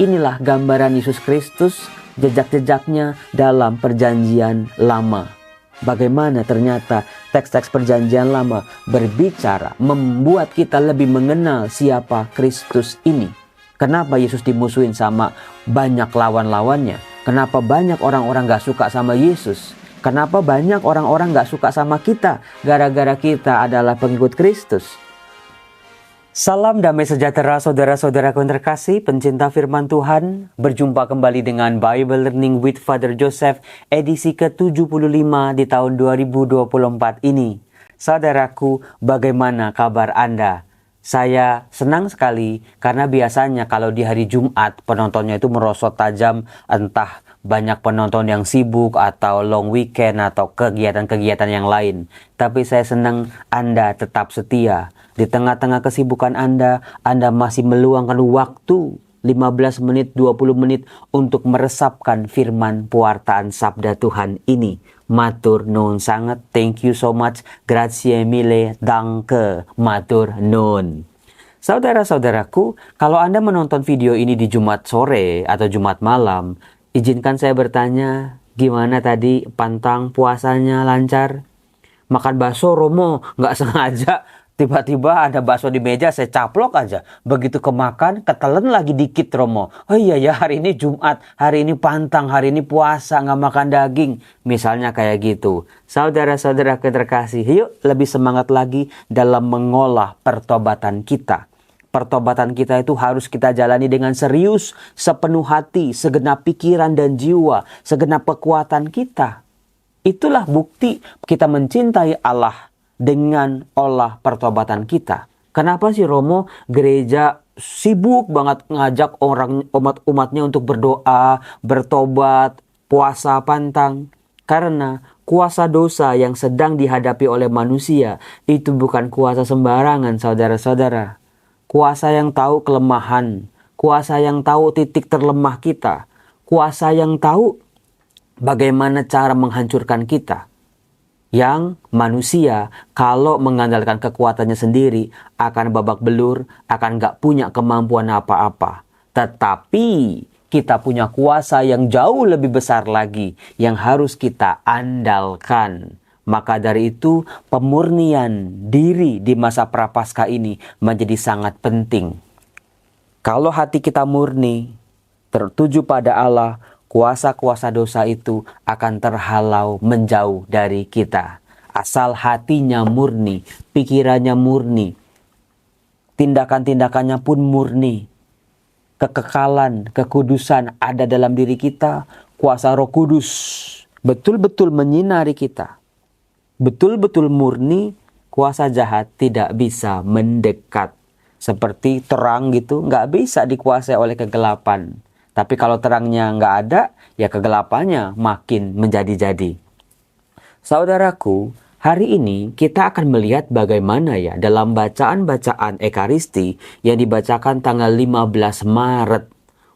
Inilah gambaran Yesus Kristus, jejak-jejaknya dalam perjanjian lama. Bagaimana ternyata teks-teks perjanjian lama berbicara, membuat kita lebih mengenal siapa Kristus ini. Kenapa Yesus dimusuhin sama banyak lawan-lawannya? Kenapa banyak orang-orang gak suka sama Yesus? Kenapa banyak orang-orang gak suka sama kita? Gara-gara kita adalah pengikut Kristus. Salam damai sejahtera saudara-saudaraku yang terkasih, pencinta firman Tuhan. Berjumpa kembali dengan Bible Learning with Father Joseph edisi ke-75 di tahun 2024 ini. Saudaraku, bagaimana kabar Anda? Saya senang sekali karena biasanya kalau di hari Jumat penontonnya itu merosot tajam, entah banyak penonton yang sibuk atau long weekend atau kegiatan-kegiatan yang lain. Tapi saya senang Anda tetap setia. Di tengah-tengah kesibukan Anda masih meluangkan waktu 15 menit, 20 menit untuk meresapkan firman pewartaan sabda Tuhan ini. Matur nuwun sangat, thank you so much, grazie mille, danke, matur nuwun. Saudara-saudaraku, kalau Anda menonton video ini di Jumat sore atau Jumat malam, izinkan saya bertanya, gimana tadi pantang puasanya lancar? Makan bakso Romo, nggak sengaja. Tiba-tiba ada bakso di meja, saya caplok aja. Begitu kemakan, ketelan lagi dikit Romo. Oh iya ya, hari ini Jumat, hari ini pantang, hari ini puasa, nggak makan daging. Misalnya kayak gitu. Saudara-saudara terkasih, yuk lebih semangat lagi dalam mengolah pertobatan kita. Pertobatan kita itu harus kita jalani dengan serius, sepenuh hati, segenap pikiran dan jiwa, segenap kekuatan kita. Itulah bukti kita mencintai Allah dengan olah pertobatan kita. Kenapa sih Romo gereja sibuk banget ngajak orang umat-umatnya untuk berdoa, bertobat, puasa pantang? Karena kuasa dosa yang sedang dihadapi oleh manusia itu bukan kuasa sembarangan, saudara-saudara. Kuasa yang tahu kelemahan, kuasa yang tahu titik terlemah kita, kuasa yang tahu bagaimana cara menghancurkan kita. Yang manusia kalau mengandalkan kekuatannya sendiri akan babak belur, akan gak punya kemampuan apa-apa. Tetapi kita punya kuasa yang jauh lebih besar lagi yang harus kita andalkan. Maka dari itu pemurnian diri di masa prapaskah ini menjadi sangat penting. Kalau hati kita murni, tertuju pada Allah, kuasa-kuasa dosa itu akan terhalau menjauh dari kita. Asal hatinya murni, pikirannya murni, tindakan-tindakannya pun murni. Kekekalan, kekudusan ada dalam diri kita. Kuasa Roh Kudus betul-betul menyinari kita. Betul-betul murni, kuasa jahat tidak bisa mendekat. Seperti terang gitu, nggak bisa dikuasai oleh kegelapan. Tapi kalau terangnya nggak ada, ya kegelapannya makin menjadi-jadi. Saudaraku, hari ini kita akan melihat bagaimana ya dalam bacaan-bacaan Ekaristi yang dibacakan tanggal 15 Maret.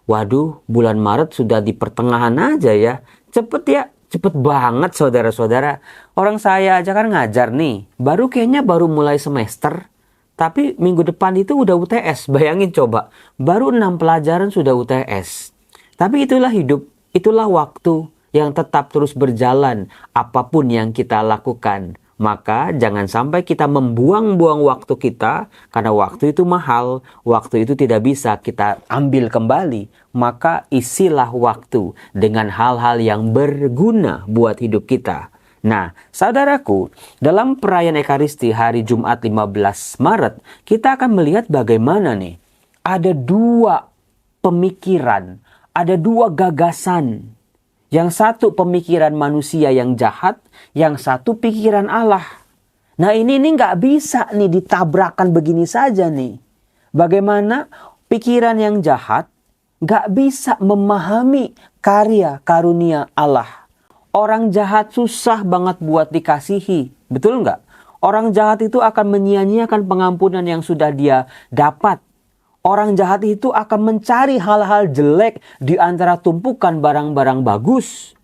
Waduh, bulan Maret sudah di pertengahan aja ya. Cepet ya, cepet banget saudara-saudara. Orang saya aja kan ngajar nih, kayaknya baru mulai semester. Tapi minggu depan itu udah UTS, bayangin coba. Baru 6 pelajaran sudah UTS. Tapi itulah hidup, itulah waktu yang tetap terus berjalan apapun yang kita lakukan. Maka jangan sampai kita membuang-buang waktu kita, karena waktu itu mahal, waktu itu tidak bisa kita ambil kembali. Maka isilah waktu dengan hal-hal yang berguna buat hidup kita. Nah, saudaraku, dalam perayaan Ekaristi hari Jumat 15 Maret, kita akan melihat bagaimana nih, ada dua pemikiran, ada dua gagasan. Yang satu pemikiran manusia yang jahat, yang satu pikiran Allah. Nah ini nggak bisa nih ditabrakan begini saja nih. Bagaimana pikiran yang jahat nggak bisa memahami karya karunia Allah. Orang jahat susah banget buat dikasihi, betul nggak? Orang jahat itu akan menyia-nyiakan pengampunan yang sudah dia dapat. Orang jahat itu akan mencari hal-hal jelek di antara tumpukan barang-barang bagus.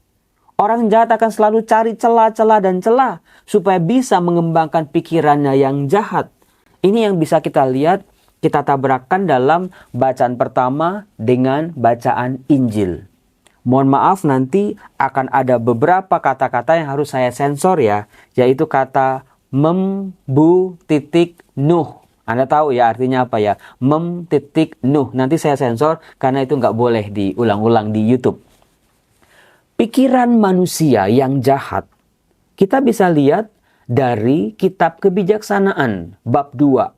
Orang jahat akan selalu cari celah-celah dan celah supaya bisa mengembangkan pikirannya yang jahat. Ini yang bisa kita lihat kita tabrakkan dalam bacaan pertama dengan bacaan Injil. Mohon maaf, nanti akan ada beberapa kata-kata yang harus saya sensor ya, yaitu kata membu titik nuh. Anda tahu ya artinya apa ya? Mem titik nuh. Nanti saya sensor karena itu nggak boleh diulang-ulang di YouTube. Pikiran manusia yang jahat, kita bisa lihat dari kitab kebijaksanaan bab 2.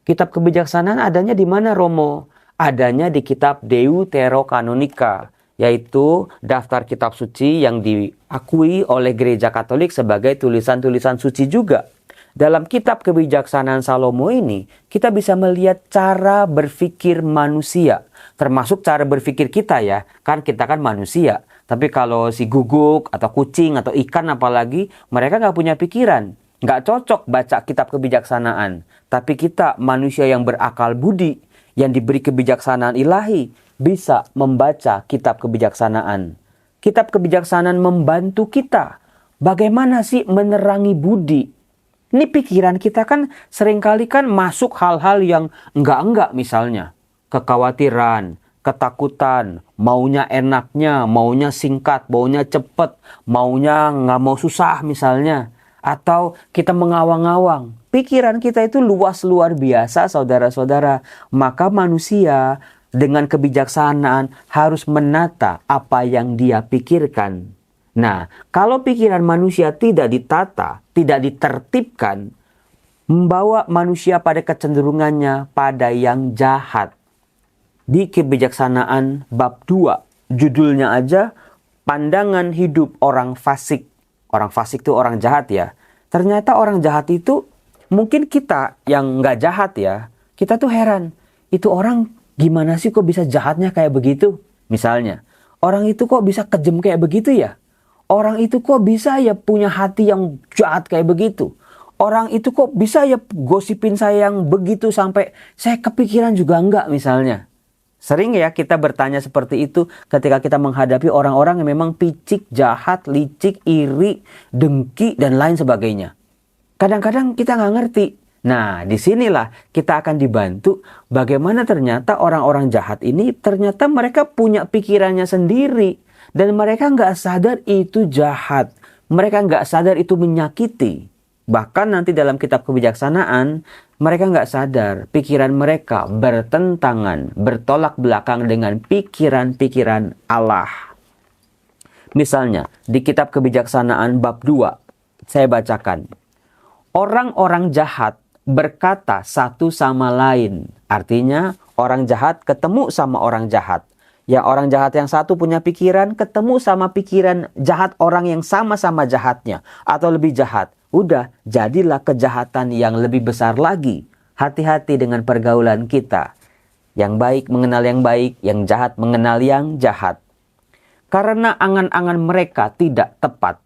Kitab kebijaksanaan adanya di mana, Romo? Adanya di kitab Deuterokanonika, yaitu daftar kitab suci yang diakui oleh gereja Katolik sebagai tulisan-tulisan suci juga. Dalam kitab kebijaksanaan Salomo ini, kita bisa melihat cara berpikir manusia. Termasuk cara berpikir kita ya, kan kita kan manusia. Tapi kalau si guguk atau kucing atau ikan apalagi, mereka nggak punya pikiran. Nggak cocok baca kitab kebijaksanaan. Tapi kita manusia yang berakal budi, yang diberi kebijaksanaan ilahi, bisa membaca kitab kebijaksanaan. Kitab kebijaksanaan membantu kita. Bagaimana sih menerangi budi? Ini pikiran kita kan seringkali kan masuk hal-hal yang enggak-enggak misalnya. Kekhawatiran, ketakutan, maunya enaknya, maunya singkat, maunya cepet, maunya nggak mau susah misalnya. Atau kita mengawang-awang. Pikiran kita itu luas luar biasa saudara-saudara. Maka manusia dengan kebijaksanaan harus menata apa yang dia pikirkan. Nah, kalau pikiran manusia tidak ditata, tidak ditertibkan, membawa manusia pada kecenderungannya pada yang jahat. Di kebijaksanaan bab 2, judulnya aja pandangan hidup orang fasik. Orang fasik itu orang jahat ya. Ternyata orang jahat itu mungkin kita yang nggak jahat ya. Kita tuh heran. Itu orang gimana sih kok bisa jahatnya kayak begitu? Misalnya, orang itu kok bisa kejam kayak begitu ya? Orang itu kok bisa ya punya hati yang jahat kayak begitu? Orang itu kok bisa ya gosipin saya yang begitu sampai saya kepikiran juga enggak misalnya. Sering ya kita bertanya seperti itu ketika kita menghadapi orang-orang yang memang picik, jahat, licik, iri, dengki, dan lain sebagainya. Kadang-kadang kita nggak ngerti. Nah, disinilah kita akan dibantu bagaimana ternyata orang-orang jahat ini ternyata mereka punya pikirannya sendiri. Dan mereka nggak sadar itu jahat. Mereka nggak sadar itu menyakiti. Bahkan nanti dalam kitab kebijaksanaan, mereka nggak sadar pikiran mereka bertentangan, bertolak belakang dengan pikiran-pikiran Allah. Misalnya, di kitab kebijaksanaan bab 2, saya bacakan. Orang-orang jahat berkata satu sama lain. Artinya, orang jahat ketemu sama orang jahat. Ya, orang jahat yang satu punya pikiran, ketemu sama pikiran jahat orang yang sama-sama jahatnya. Atau lebih jahat. Udah, jadilah kejahatan yang lebih besar lagi. Hati-hati dengan pergaulan kita. Yang baik mengenal yang baik, yang jahat mengenal yang jahat. Karena angan-angan mereka tidak tepat.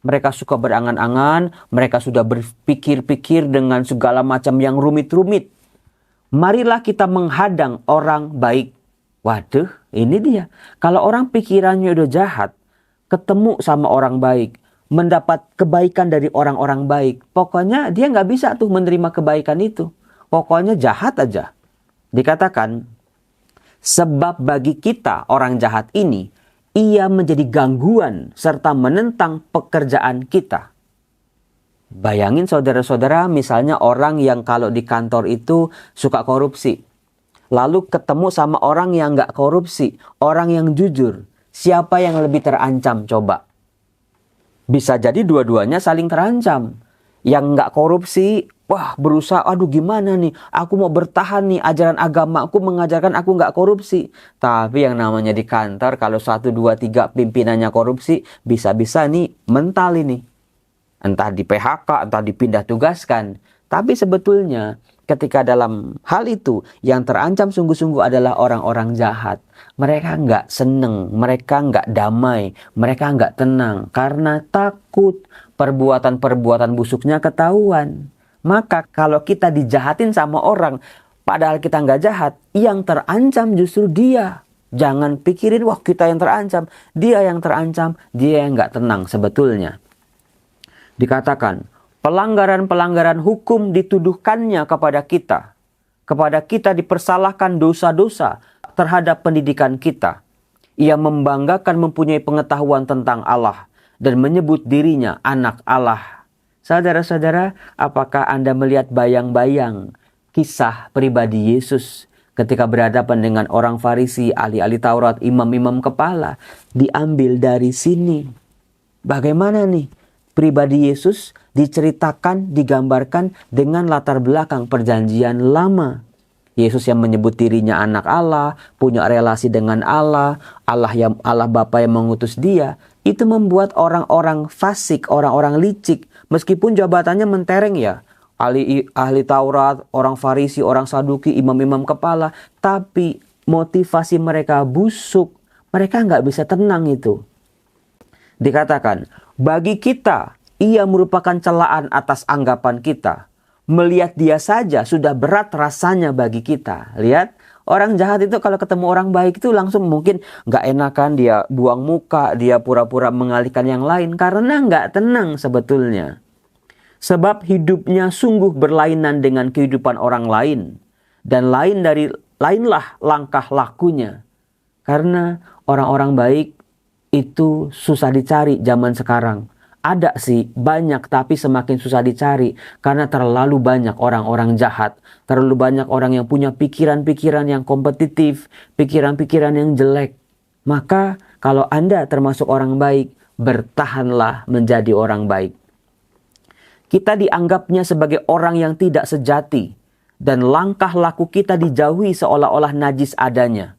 Mereka suka berangan-angan, mereka sudah berpikir-pikir dengan segala macam yang rumit-rumit. Marilah kita menghadang orang baik. Waduh, ini dia. Kalau orang pikirannya udah jahat, ketemu sama orang baik, mendapat kebaikan dari orang-orang baik, pokoknya dia nggak bisa tuh menerima kebaikan itu. Pokoknya jahat aja. Dikatakan, sebab bagi kita orang jahat ini, ia menjadi gangguan serta menentang pekerjaan kita. Bayangin saudara-saudara, misalnya orang yang kalau di kantor itu suka korupsi. Lalu ketemu sama orang yang nggak korupsi, orang yang jujur. Siapa yang lebih terancam coba? Bisa jadi dua-duanya saling terancam. Yang nggak korupsi, wah berusaha, aduh gimana nih, aku mau bertahan nih, ajaran agama aku mengajarkan aku nggak korupsi. Tapi yang namanya di kantor, kalau 1, 2, 3 pimpinannya korupsi, bisa-bisa nih mental ini. Entah di PHK, entah dipindah tugaskan. Tapi sebetulnya ketika dalam hal itu yang terancam sungguh-sungguh adalah orang-orang jahat. Mereka nggak seneng, mereka nggak damai, mereka nggak tenang. Karena takut perbuatan-perbuatan busuknya ketahuan. Maka kalau kita dijahatin sama orang, padahal kita nggak jahat, yang terancam justru dia. Jangan pikirin, wah kita yang terancam. Dia yang terancam, dia yang nggak tenang sebetulnya. Dikatakan, pelanggaran-pelanggaran hukum dituduhkannya kepada kita. kepada kita dipersalahkan dosa-dosa terhadap pendidikan kita. Ia membanggakan mempunyai pengetahuan tentang Allah dan menyebut dirinya anak Allah. Saudara-saudara, apakah Anda melihat bayang-bayang kisah pribadi Yesus ketika berhadapan dengan orang Farisi, ahli-ahli Taurat, imam-imam kepala? Diambil dari sini. Bagaimana nih pribadi Yesus diceritakan, digambarkan dengan latar belakang perjanjian lama. Yesus yang menyebut dirinya anak Allah, punya relasi dengan Allah, Allah Bapa yang mengutus dia. Itu membuat orang-orang fasik, orang-orang licik, meskipun jabatannya mentereng ya, ahli Taurat, orang Farisi, orang Saduki, imam-imam kepala, tapi motivasi mereka busuk. Mereka nggak bisa tenang itu. Dikatakan, bagi kita, ia merupakan celaan atas anggapan kita. Melihat dia saja sudah berat rasanya bagi kita. Lihat, orang jahat itu kalau ketemu orang baik itu langsung mungkin nggak enakan, dia buang muka, dia pura-pura mengalihkan yang lain karena nggak tenang sebetulnya. Sebab hidupnya sungguh berlainan dengan kehidupan orang lain. Dan lainlah langkah lakunya. Karena orang-orang baik itu susah dicari zaman sekarang. Ada sih banyak, tapi semakin susah dicari karena terlalu banyak orang-orang jahat, terlalu banyak orang yang punya pikiran-pikiran yang kompetitif, pikiran-pikiran yang jelek. Maka kalau Anda termasuk orang baik, bertahanlah menjadi orang baik. Kita dianggapnya sebagai orang yang tidak sejati dan langkah laku kita dijauhi seolah-olah najis adanya.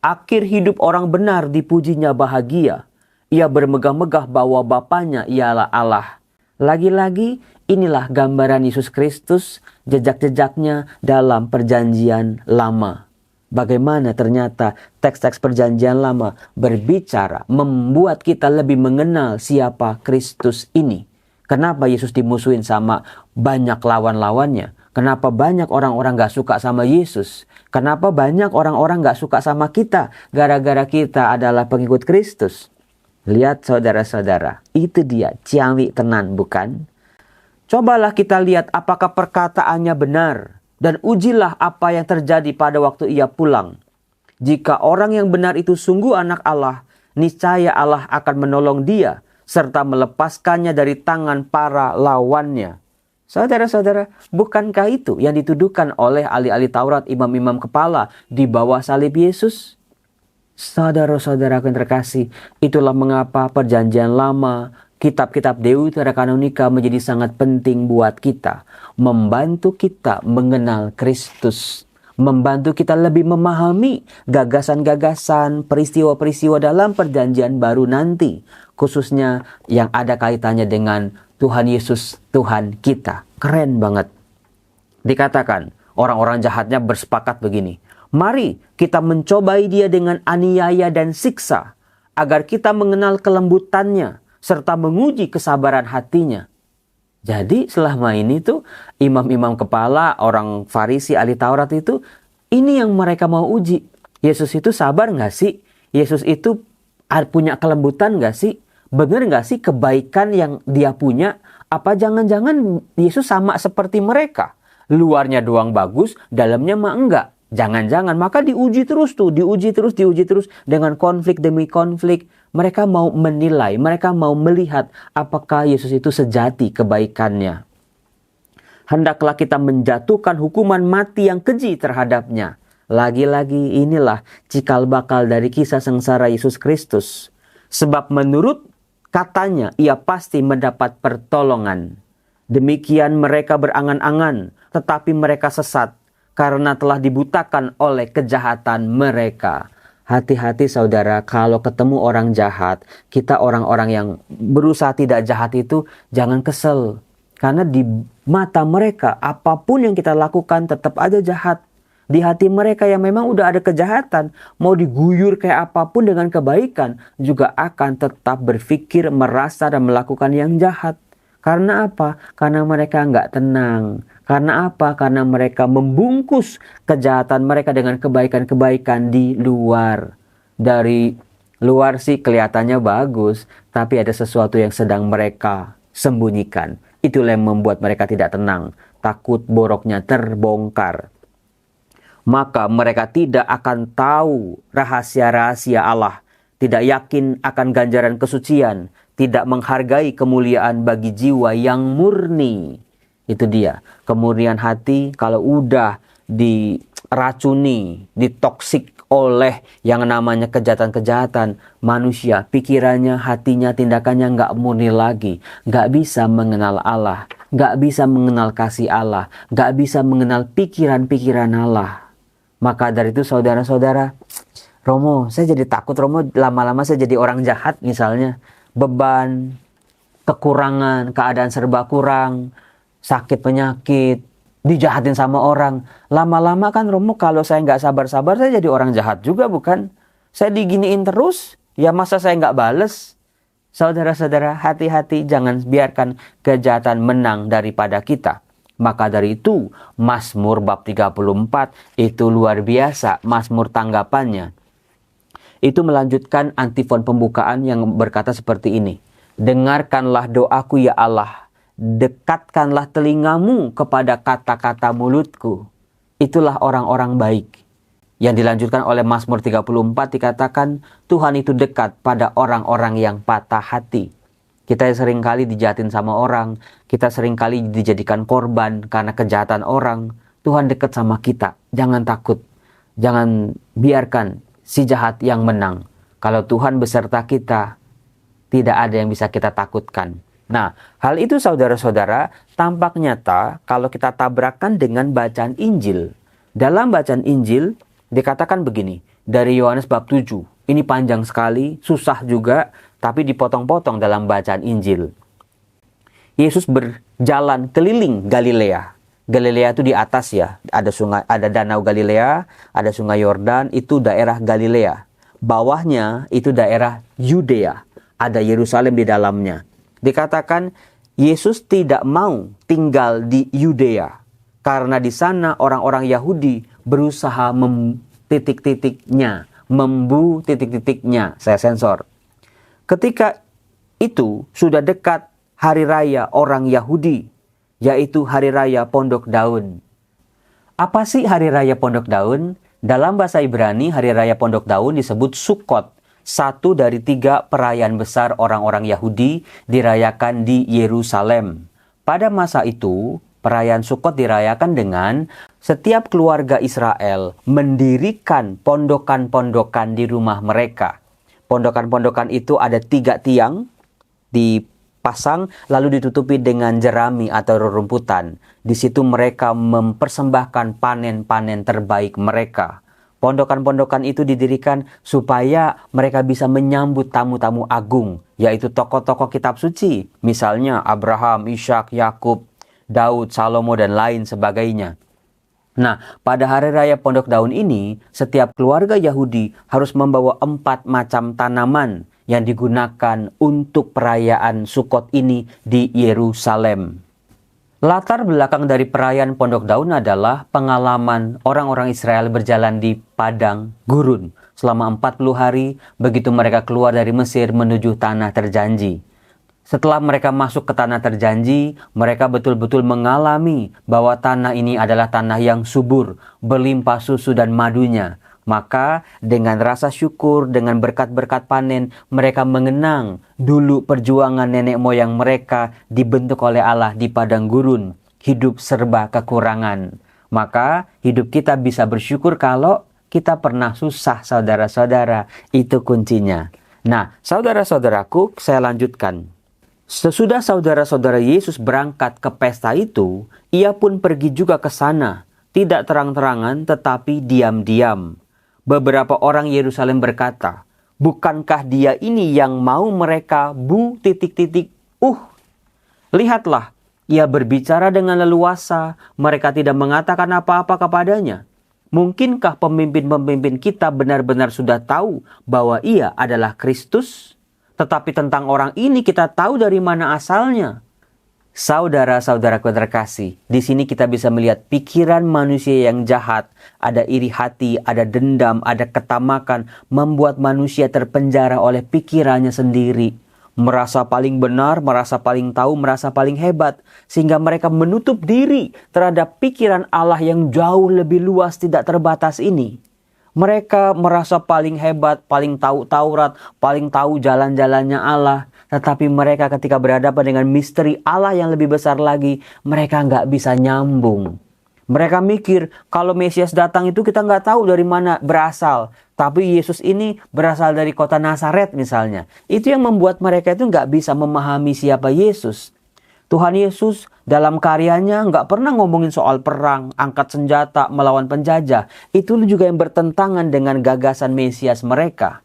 Akhir hidup orang benar dipujinya bahagia. Ia bermegah-megah bahwa Bapanya ialah Allah. Lagi-lagi inilah gambaran Yesus Kristus, jejak-jejaknya dalam perjanjian lama. Bagaimana ternyata teks-teks perjanjian lama berbicara, membuat kita lebih mengenal siapa Kristus ini. Kenapa Yesus dimusuhin sama banyak lawan-lawannya? Kenapa banyak orang-orang gak suka sama Yesus? Kenapa banyak orang-orang gak suka sama kita? Gara-gara kita adalah pengikut Kristus. Lihat saudara-saudara, itu dia ciamik tenan bukan? Cobalah kita lihat apakah perkataannya benar. Dan ujilah apa yang terjadi pada waktu ia pulang. Jika orang yang benar itu sungguh anak Allah, niscaya Allah akan menolong dia, serta melepaskannya dari tangan para lawannya. Saudara-saudara, bukankah itu yang dituduhkan oleh ahli-ahli Taurat, imam-imam kepala di bawah salib Yesus? Saudara-saudara yang terkasih, itulah mengapa perjanjian lama, kitab-kitab Deuterokanonika menjadi sangat penting buat kita. Membantu kita mengenal Kristus. Membantu kita lebih memahami gagasan-gagasan, peristiwa-peristiwa dalam perjanjian baru nanti. Khususnya yang ada kaitannya dengan Tuhan Yesus, Tuhan kita. Keren banget. Dikatakan, orang-orang jahatnya bersepakat begini. Mari kita mencobai dia dengan aniaya dan siksa, agar kita mengenal kelembutannya, serta menguji kesabaran hatinya. Jadi selama ini tuh imam-imam kepala, orang Farisi, ahli Taurat itu, ini yang mereka mau uji. Yesus itu sabar gak sih? Yesus itu punya kelembutan gak sih? Benar gak sih kebaikan yang dia punya? Apa jangan-jangan Yesus sama seperti mereka? Luarnya doang bagus, dalamnya mah enggak. Jangan-jangan, maka diuji terus dengan konflik demi konflik. Mereka mau menilai, mereka mau melihat apakah Yesus itu sejati kebaikannya. Hendaklah kita menjatuhkan hukuman mati yang keji terhadapnya. Lagi-lagi inilah cikal bakal dari kisah sengsara Yesus Kristus. Sebab menurut katanya ia pasti mendapat pertolongan. Demikian mereka berangan-angan, tetapi mereka sesat. Karena telah dibutakan oleh kejahatan mereka. Hati-hati saudara, kalau ketemu orang jahat, kita orang-orang yang berusaha tidak jahat itu jangan kesel. Karena di mata mereka, apapun yang kita lakukan tetap aja jahat. Di hati mereka yang memang udah ada kejahatan, mau diguyur kayak apapun dengan kebaikan, juga akan tetap berpikir, merasa, dan melakukan yang jahat. Karena apa? Karena mereka nggak tenang. Karena apa? Karena mereka membungkus kejahatan mereka dengan kebaikan-kebaikan di luar. Dari luar sih kelihatannya bagus, tapi ada sesuatu yang sedang mereka sembunyikan. Itulah yang membuat mereka tidak tenang, takut boroknya terbongkar. maka mereka tidak akan tahu rahasia-rahasia Allah, tidak yakin akan ganjaran kesucian, tidak menghargai kemuliaan bagi jiwa yang murni. Itu dia, kemurnian hati kalau udah diracuni, ditoksik oleh yang namanya kejahatan-kejahatan, manusia, pikirannya, hatinya, tindakannya nggak murni lagi, nggak bisa mengenal Allah, nggak bisa mengenal kasih Allah, nggak bisa mengenal pikiran-pikiran Allah. Maka dari itu saudara-saudara, Romo, saya jadi takut Romo lama-lama saya jadi orang jahat misalnya. Beban, kekurangan, keadaan serba kurang, sakit penyakit, dijahatin sama orang. Lama-lama kan Romo kalau saya nggak sabar-sabar saya jadi orang jahat juga bukan? Saya diginiin terus, ya masa saya nggak bales? Saudara-saudara, hati-hati jangan biarkan kejahatan menang daripada kita. Maka dari itu, Mazmur bab 34 itu luar biasa, Mazmur tanggapannya. Itu melanjutkan antifon pembukaan yang berkata seperti ini. Dengarkanlah doaku ya Allah, dekatkanlah telingamu kepada kata-kata mulutku. Itulah orang-orang baik. Yang dilanjutkan oleh Mazmur 34 dikatakan, Tuhan itu dekat pada orang-orang yang patah hati. Kita seringkali dijahatin sama orang, kita seringkali dijadikan korban karena kejahatan orang. Tuhan dekat sama kita, jangan takut. Jangan biarkan si jahat yang menang. Kalau Tuhan beserta kita, tidak ada yang bisa kita takutkan. Nah, hal itu saudara-saudara tampak nyata kalau kita tabrakkan dengan bacaan Injil. Dalam bacaan Injil dikatakan begini, dari Yohanes bab 7. Ini panjang sekali, susah juga, tapi dipotong-potong dalam bacaan Injil. Yesus berjalan keliling Galilea. Galilea itu di atas ya, ada sungai, ada danau Galilea, ada sungai Yordan, itu daerah Galilea. Bawahnya itu daerah Yudea, ada Yerusalem di dalamnya. Dikatakan Yesus tidak mau tinggal di Yudea karena di sana orang-orang Yahudi berusaha titik-titiknya. Saya sensor. Ketika itu sudah dekat hari raya orang Yahudi, yaitu hari raya Pondok Daun. Apa sih hari raya Pondok Daun? Dalam bahasa Ibrani, hari raya Pondok Daun disebut Sukkot. Satu dari 3 perayaan besar orang-orang Yahudi dirayakan di Yerusalem. Pada masa itu, perayaan Sukkot dirayakan dengan setiap keluarga Israel mendirikan pondokan-pondokan di rumah mereka. Pondokan-pondokan itu ada 3 tiang dipasang lalu ditutupi dengan jerami atau rerumputan. Di situ mereka mempersembahkan panen-panen terbaik mereka. Pondokan-pondokan itu didirikan supaya mereka bisa menyambut tamu-tamu agung, yaitu tokoh-tokoh kitab suci, misalnya Abraham, Ishak, Yakub, Daud, Salomo, dan lain sebagainya. Nah, pada hari raya Pondok Daun ini, setiap keluarga Yahudi harus membawa 4 macam tanaman yang digunakan untuk perayaan Sukkot ini di Yerusalem. Latar belakang dari perayaan Pondok Daun adalah pengalaman orang-orang Israel berjalan di padang gurun selama 40 hari begitu mereka keluar dari Mesir menuju tanah terjanji. Setelah mereka masuk ke tanah terjanji, mereka betul-betul mengalami bahwa tanah ini adalah tanah yang subur, berlimpah susu dan madunya. Maka dengan rasa syukur, dengan berkat-berkat panen, mereka mengenang dulu perjuangan nenek moyang mereka dibentuk oleh Allah di padang gurun, hidup serba kekurangan. Maka hidup kita bisa bersyukur kalau kita pernah susah, saudara-saudara. Itu kuncinya. Nah, saudara-saudaraku, saya lanjutkan. Sesudah saudara-saudara Yesus berangkat ke pesta itu, ia pun pergi juga ke sana, tidak terang-terangan tetapi diam-diam. Beberapa orang Yerusalem berkata, bukankah dia ini yang mau mereka Lihatlah, ia berbicara dengan leluasa, mereka tidak mengatakan apa-apa kepadanya. Mungkinkah pemimpin-pemimpin kita benar-benar sudah tahu bahwa ia adalah Kristus? Tetapi tentang orang ini kita tahu dari mana asalnya. Saudara-saudaraku terkasih, di sini kita bisa melihat pikiran manusia yang jahat, ada iri hati, ada dendam, ada ketamakan, membuat manusia terpenjara oleh pikirannya sendiri. merasa paling benar, merasa paling tahu, merasa paling hebat, sehingga mereka menutup diri terhadap pikiran Allah yang jauh lebih luas, tidak terbatas ini. Mereka merasa paling hebat, paling tahu Taurat, paling tahu jalan-jalannya Allah. Tetapi mereka ketika berhadapan dengan misteri Allah yang lebih besar lagi, mereka nggak bisa nyambung. Mereka mikir kalau Mesias datang itu kita nggak tahu dari mana berasal. Tapi Yesus ini berasal dari kota Nazaret misalnya. Itu yang membuat mereka itu nggak bisa memahami siapa Yesus. Tuhan Yesus dalam karyanya nggak pernah ngomongin soal perang, angkat senjata, melawan penjajah. Itu juga yang bertentangan dengan gagasan Mesias mereka.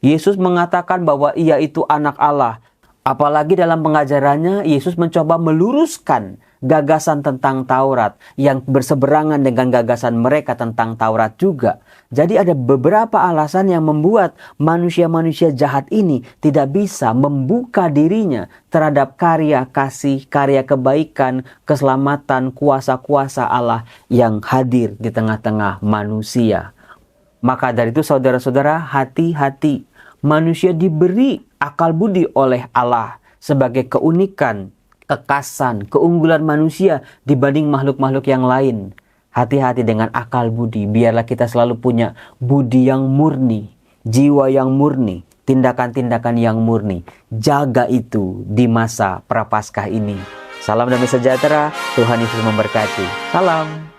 Yesus mengatakan bahwa ia itu anak Allah. Apalagi dalam pengajarannya, Yesus mencoba meluruskan gagasan tentang Taurat yang berseberangan dengan gagasan mereka tentang Taurat juga. Jadi ada beberapa alasan yang membuat manusia-manusia jahat ini tidak bisa membuka dirinya terhadap karya kasih, karya kebaikan, keselamatan, kuasa-kuasa Allah yang hadir di tengah-tengah manusia. Maka dari itu saudara-saudara, hati-hati. Manusia diberi akal budi oleh Allah sebagai keunikan, kekasan, keunggulan manusia dibanding makhluk-makhluk yang lain. Hati-hati dengan akal budi. Biarlah kita selalu punya budi yang murni, jiwa yang murni, tindakan-tindakan yang murni. Jaga itu di masa Prapaskah ini. Salam damai sejahtera, Tuhan Yesus memberkati. Salam.